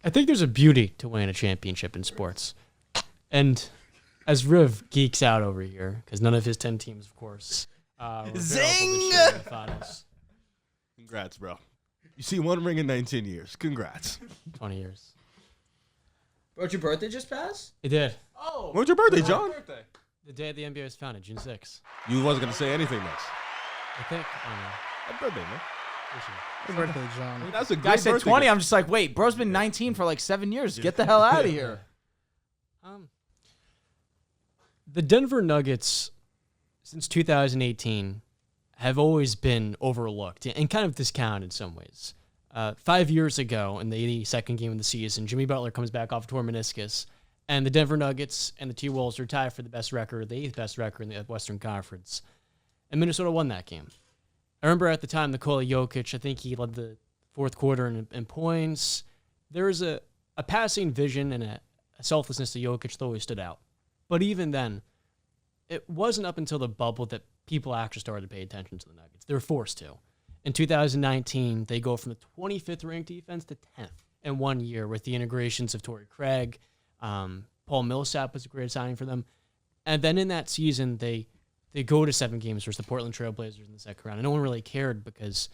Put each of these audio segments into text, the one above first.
I think there's a beauty to winning a championship in sports. And as Riv geeks out over here, because none of his 10 teams, of course, were available this year in the finals. Congrats, bro. You see one ring in 19 years. Congrats. 20 years. Bro, your birthday just passed? It did. Oh. When's your birthday, John? The day the NBA was founded, June 6th. You wasn't going to say anything next. I think. I don't know. Happy birthday, man. Happy birthday, John. That's a good Guy said birthday 20. gift. I'm just like, wait, bro's been 19 for like 7 years. Get the hell out of here. The Denver Nuggets, since 2018, have always been overlooked and kind of discounted in some ways. 5 years ago, in the 82nd game of the season, Jimmy Butler comes back off a torn meniscus, and the Denver Nuggets and the T-Wolves are tied for the best record, the 8th best record in the Western Conference. And Minnesota won that game. I remember at the time, Nikola Jokic, I think he led the fourth quarter in points. There was a passing vision and a selflessness to Jokic that always stood out. But even then, it wasn't up until the bubble that people actually started to pay attention to the Nuggets. They were forced to. In 2019, they go from the 25th ranked defense to 10th in 1 year with the integrations of Torrey Craig. Paul Millsap was a great signing for them. And then in that season, they go to 7 games versus the Portland Trail Blazers in the second round. And no one really cared because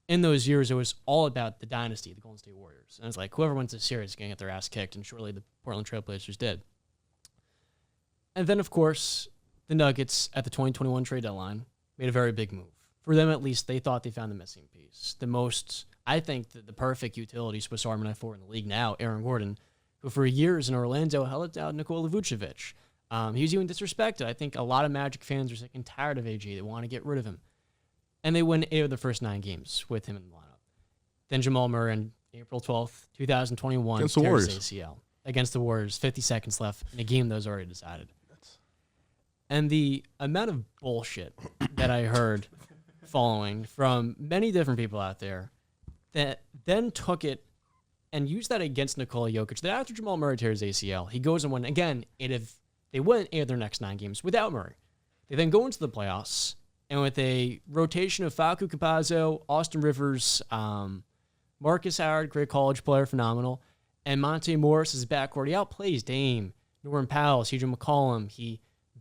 in those years, it was all about the dynasty, the Golden State Warriors. And it's like, whoever wins this series is going to get their ass kicked. And surely the Portland Trail Blazers did. And then, of course, the Nuggets at the 2021 trade deadline made a very big move. For them, at least, they thought they found the missing piece. The most, I think, the perfect utility Swiss Army knife for in the league now, Aaron Gordon, who for years in Orlando held out Nikola Vucevic. He was even disrespected. I think a lot of Magic fans are sick and tired of AG. They want to get rid of him. And they win 8 of the first 9 games with him in the lineup. Then Jamal Murray on April 12th, 2021, Against the tears Warriors. ACL. Against the Warriors, 50 seconds left in a game that was already decided. And the amount of bullshit that I heard following from many different people out there that then took it and used that against Nikola Jokic, that after Jamal Murray tears ACL, he goes and win again. They win 8 of their next 9 games without Murray. They then go into the playoffs, and with a rotation of Facu Campazzo, Austin Rivers, Marcus Howard, great college player, phenomenal, and Monte Morris is backcourt. He outplays Dame, Norman Powell, CJ McCollum. He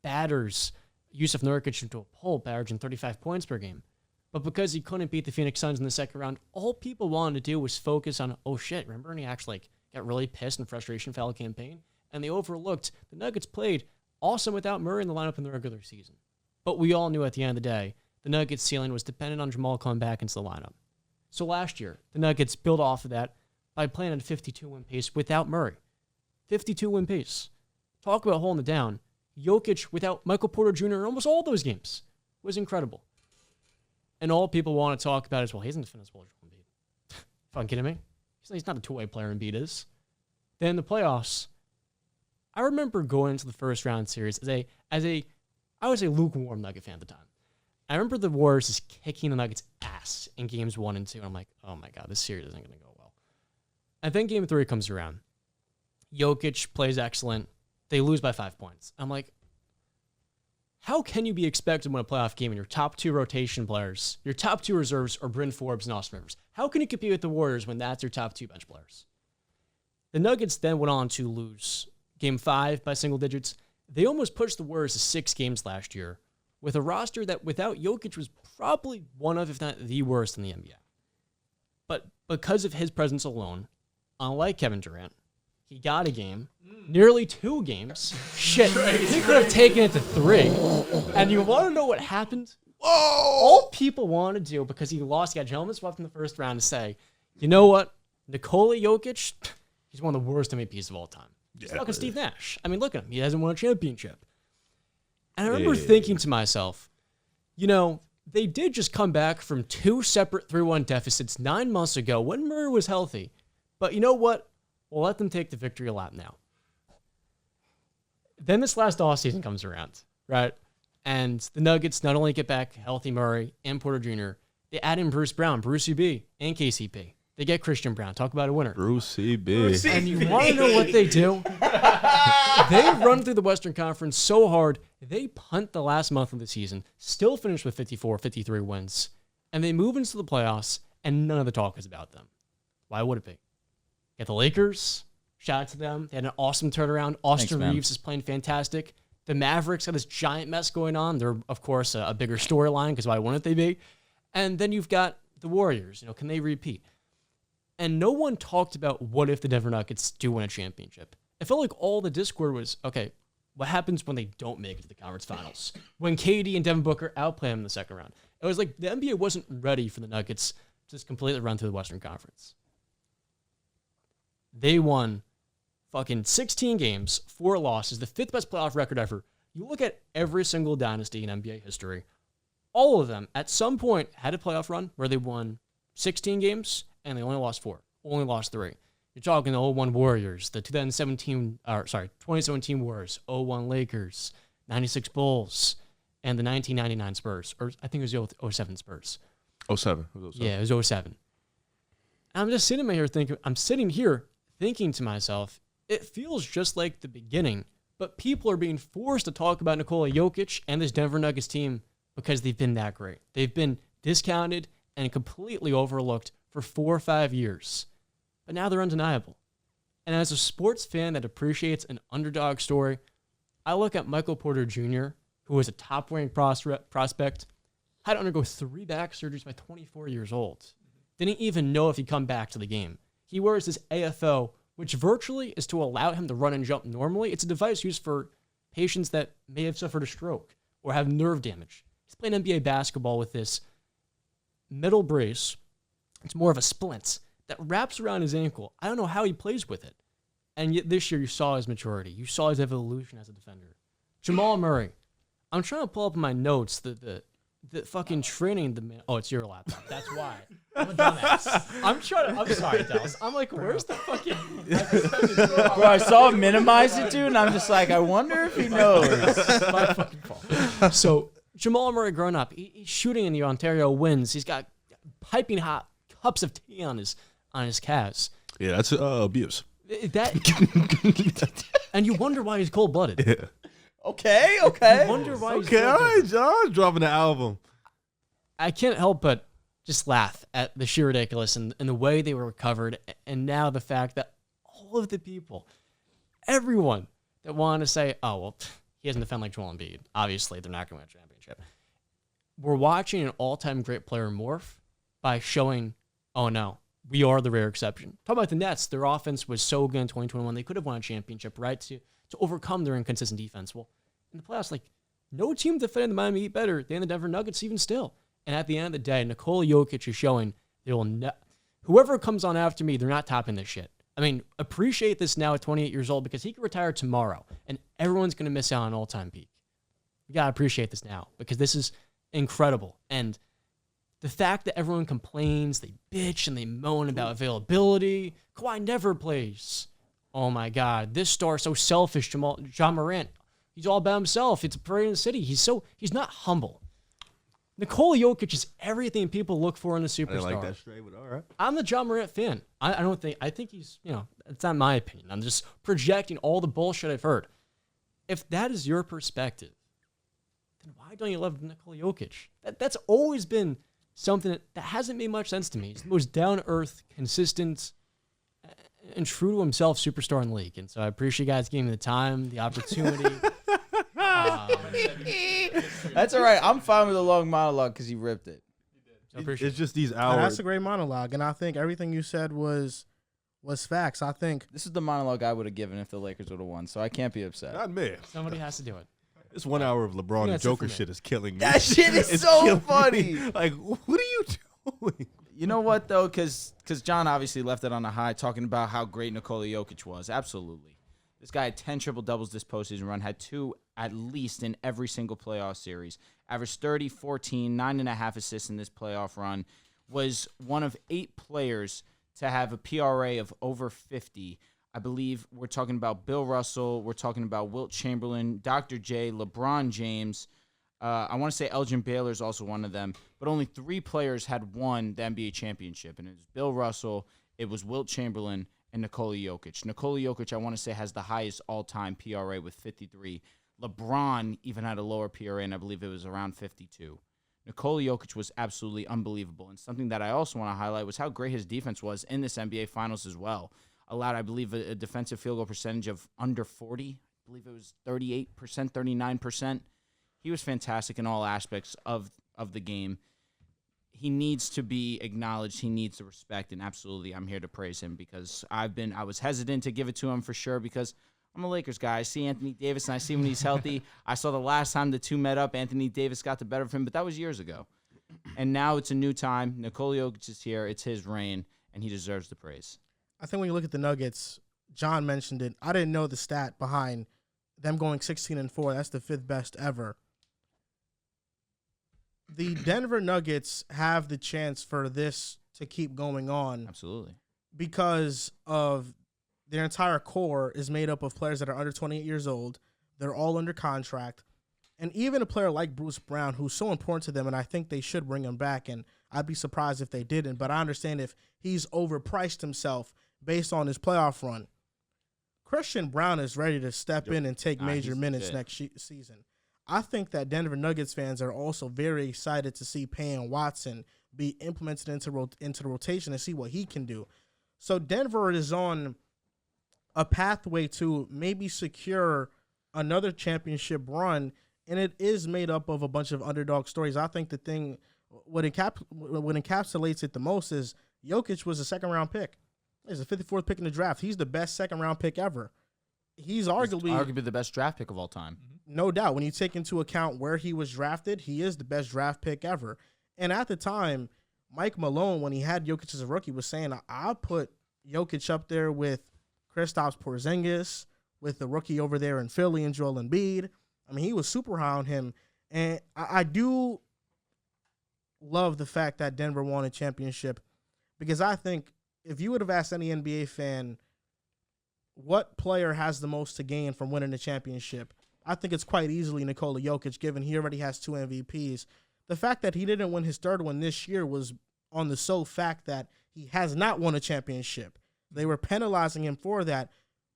batters Yusuf Nurkic into a pulp, averaging 35 points per game. But because he couldn't beat the Phoenix Suns in the second round, all people wanted to do was focus on, oh shit, remember? And he actually got really pissed in frustration foul campaign. And they overlooked the Nuggets played awesome without Murray in the lineup in the regular season. But we all knew at the end of the day, the Nuggets' ceiling was dependent on Jamal coming back into the lineup. So last year, the Nuggets built off of that by playing at a 52-win pace without Murray. 52-win pace. Talk about holding it down. Jokic without Michael Porter Jr. in almost all those games was incredible. And all people want to talk about is, well, he isn't defensible as Joel Embiid. Fucking kidding me? He's not a two-way player Embiid is. Then in the playoffs, I remember going into the first round series I was a lukewarm Nugget fan at the time. I remember the Warriors just kicking the Nuggets' ass in games 1 and 2. And I'm like, oh my God, this series isn't going to go well. And then game 3 comes around. Jokic plays excellent. They lose by 5 points. I'm like, how can you be expected to win a playoff game when your top 2 rotation players, your top 2 reserves are Bryn Forbes and Austin Rivers? How can you compete with the Warriors when that's your top 2 bench players? The Nuggets then went on to lose game 5 by single digits. They almost pushed the Warriors to 6 games last year with a roster that without Jokic was probably one of, if not the worst in the NBA. But because of his presence alone, unlike Kevin Durant, he got a game, nearly 2 games. Shit, he could have taken it to 3. And you want to know what happened? Whoa! All people want to do, because he lost, he got gentleman's swept in the first round, to say, you know what? Nikola Jokic, he's one of the worst MVPs of all time. He's fucking Steve Nash. I mean, look at him. He hasn't won a championship. And I remember thinking to myself, you know, they did just come back from 2 separate 3-1 deficits 9 months ago when Murray was healthy. But you know what? We'll let them take the victory lap now. Then this last offseason comes around, right? And the Nuggets not only get back healthy Murray and Porter Jr., they add in Bruce Brown, Brucey B, and KCP. They get Christian Brown. Talk about a winner. Brucey B. And you want to know what they do? They run through the Western Conference so hard, they punt the last month of the season, still finish with 54, 53 wins, and they move into the playoffs, and none of the talk is about them. Why would it be? Got the Lakers. Shout out to them. They had an awesome turnaround. Austin man. Reeves is playing fantastic. The Mavericks have this giant mess going on. They're, of course, a bigger storyline because why wouldn't they be? And then you've got the Warriors. Can they repeat? And no one talked about what if the Denver Nuggets do win a championship. It felt like all the discord was, okay, what happens when they don't make it to the conference finals? When KD and Devin Booker outplay them in the second round. It was like the NBA wasn't ready for the Nuggets to just completely run through the Western Conference. They won fucking 16 games, 4 losses, the 5th best playoff record ever. You look at every single dynasty in NBA history, all of them at some point had a playoff run where they won 16 games and they only lost 4, only lost 3. You're talking the 0-1 Warriors, the 2017 Warriors, 0-1 Lakers, 96 Bulls, and the 1999 Spurs, or I think it was 07 Spurs. 07. It was 07. Yeah, it was 07. I'm just sitting here thinking to myself, it feels just like the beginning, but people are being forced to talk about Nikola Jokic and this Denver Nuggets team because they've been that great. They've been discounted and completely overlooked for 4 or 5 years, but now they're undeniable. And as a sports fan that appreciates an underdog story, I look at Michael Porter Jr., who was a top-ranked prospect, had to undergo 3 back surgeries by 24 years old. Didn't even know if he'd come back to the game. He wears this AFO, which virtually is to allow him to run and jump normally. It's a device used for patients that may have suffered a stroke or have nerve damage. He's playing NBA basketball with this metal brace. It's more of a splint that wraps around his ankle. I don't know how he plays with it. And yet this year you saw his maturity. You saw his evolution as a defender. Jamal Murray. I'm trying to pull up my notes the fucking training the man. Oh, it's your laptop. That's why. I'm a dumbass. I'm sorry, Dehls. I'm like, where's the fucking... Bro, I saw him minimize it, dude, and I'm just like, I wonder if he knows. It's my fucking fault. So, Jamal Murray growing up, he's shooting in the Ontario Winds. He's got piping hot cups of tea on his calves. Yeah, that's abuse. And you wonder why he's cold-blooded. Yeah. Okay. You wonder why he's Okay, all cold-blooded. right, John. Dropping the album. I can't help but just laugh at the sheer ridiculous and the way they were recovered, and now the fact that all of the people, everyone that wanted to say, oh, well, he doesn't defend like Joel Embiid. Obviously, they're not going to win a championship. We're watching an all-time great player morph by showing, oh, no, we are the rare exception. Talk about the Nets. Their offense was so good in 2021. They could have won a championship, right, to overcome their inconsistent defense. Well, in the playoffs, like, no team defended the Miami Heat better than the Denver Nuggets even still. And at the end of the day, Nikola Jokic is showing they will whoever comes on after me, they're not topping this shit. I mean, appreciate this now at 28 years old because he could retire tomorrow and everyone's going to miss out on an all-time peak. You got to appreciate this now because this is incredible. And the fact that everyone complains, they bitch and they moan about availability. Kawhi never plays. Oh my God, this star is so selfish. John Moran, he's all about himself. It's a parade in the city. He's not humble. Nikola Jokic is everything people look for in a superstar. I didn't like that straight, but all right. I'm the John Morant fan. I think he's, it's not my opinion. I'm just projecting all the bullshit I've heard. If that is your perspective, then why don't you love Nikola Jokic? That's always been something that hasn't made much sense to me. He's the most down-to-earth, consistent, and true to himself superstar in the league. And so I appreciate you guys giving me the time, the opportunity. That's all right. I'm fine with a long monologue because he ripped it. It's just these Oh, hours. that's a great monologue, and I think everything you said was facts. I think This is the monologue I would have given if the Lakers would have won, so I can't be upset. Not me. Somebody has to do it. This 1 hour of LeBron and That's it for Joker me. shit is killing me. That shit is It's so killing funny. me. Like, what are you doing? You know what, though? Because John obviously left it on a high talking about how great Nikola Jokic was. Absolutely. This guy had 10 triple-doubles this postseason run, had 2 at least in every single playoff series, averaged 30, 14, 9.5 assists in this playoff run, was one of 8 players to have a PRA of over 50. I believe we're talking about Bill Russell, we're talking about Wilt Chamberlain, Dr. J, LeBron James. I want to say Elgin Baylor is also one of them, but only 3 players had won the NBA championship, and it was Bill Russell, it was Wilt Chamberlain, and Nikola Jokic. Nikola Jokic, I want to say, has the highest all-time PRA with 53. LeBron even had a lower PRA, and I believe it was around 52. Nikola Jokic was absolutely unbelievable, and something that I also want to highlight was how great his defense was in this NBA Finals as well. allowed, I believe, a defensive field goal percentage of under 40. I believe it was 38%, 39%. He was fantastic in all aspects of the game. He needs to be acknowledged. He needs the respect, and absolutely, I'm here to praise him because I was hesitant to give it to him for sure because I'm a Lakers guy. I see Anthony Davis, and I see when he's healthy. I saw the last time the two met up, Anthony Davis got the better of him, but that was years ago. And now it's a new time. Nikola Jokic is here. It's his reign, and he deserves the praise. I think when you look at the Nuggets, John mentioned it. I didn't know the stat behind them going 16-4. That's the 5th best ever. The Denver Nuggets have the chance for this to keep going on. Absolutely. Because of their entire core is made up of players that are under 28 years old. They're all under contract. And even a player like Bruce Brown, who's so important to them, and I think they should bring him back, and I'd be surprised if they didn't, but I understand if he's overpriced himself based on his playoff run. Christian Brown is ready to step in and take major minutes next season. I think that Denver Nuggets fans are also very excited to see Payne Watson be implemented into the rotation and see what he can do. So Denver is on a pathway to maybe secure another championship run, and it is made up of a bunch of underdog stories. I think the thing, what encapsulates it the most is Jokic was a second-round pick. He's the 54th pick in the draft. He's the best second-round pick ever. He's arguably the best draft pick of all time. No doubt. When you take into account where he was drafted, he is the best draft pick ever. And at the time, Mike Malone, when he had Jokic as a rookie, was saying, I'll put Jokic up there with Kristaps Porzingis, with the rookie over there in Philly and Joel Embiid. I mean, he was super high on him. And I do love the fact that Denver won a championship because I think if you would have asked any NBA fan what player has the most to gain from winning a championship, I think it's quite easily Nikola Jokic, given he already has 2 MVPs. The fact that he didn't win his 3rd one this year was on the sole fact that he has not won a championship. They were penalizing him for that.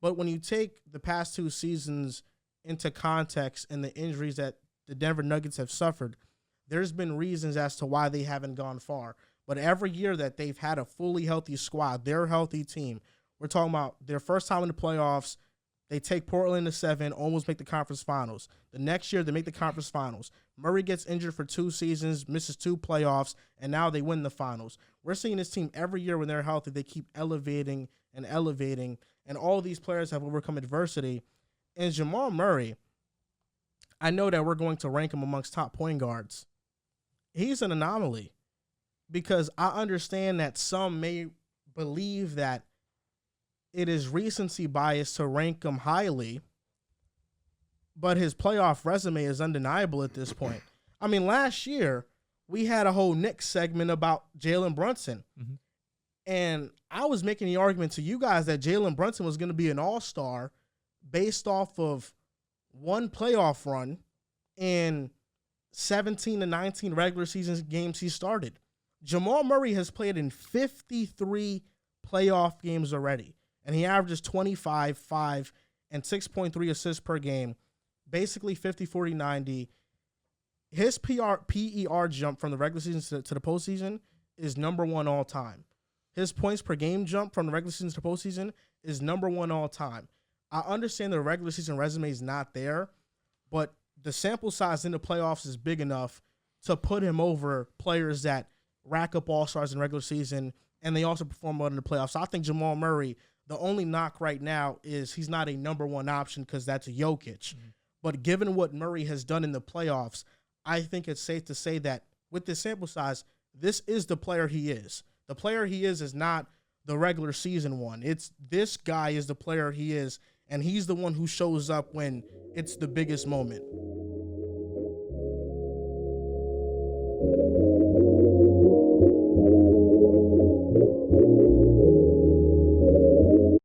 But when you take the past 2 seasons into context and the injuries that the Denver Nuggets have suffered, there's been reasons as to why they haven't gone far. But every year that they've had a fully healthy squad, they're a healthy team. We're talking about their first time in the playoffs. They take Portland to 7, almost make the conference finals. The next year, they make the conference finals. Murray gets injured for 2 seasons, misses 2 playoffs, and now they win the finals. We're seeing this team every year when they're healthy. They keep elevating, and all these players have overcome adversity. And Jamal Murray, I know that we're going to rank him amongst top point guards. He's an anomaly because I understand that some may believe that it is recency bias to rank him highly, but his playoff resume is undeniable at this point. I mean, last year, we had a whole Knicks segment about Jalen Brunson. Mm-hmm. And I was making the argument to you guys that Jalen Brunson was going to be an all-star based off of 1 playoff run and 17 to 19 regular season games he started. Jamal Murray has played in 53 playoff games already. And he averages 25, 5, and 6.3 assists per game, basically 50, 40, 90. His PER jump from the regular season to the postseason is number 1 all time. His points per game jump from the regular season to the postseason is number 1 all time. I understand the regular season resume is not there, but the sample size in the playoffs is big enough to put him over players that rack up all-stars in regular season, and they also perform well in the playoffs. So I think Jamal Murray, the only knock right now is he's not a number 1 option because that's a Jokic. Mm-hmm. But given what Murray has done in the playoffs, I think it's safe to say that with this sample size, this is the player he is. The player he is not the regular season one. It's this guy is the player he is, and he's the one who shows up when it's the biggest moment.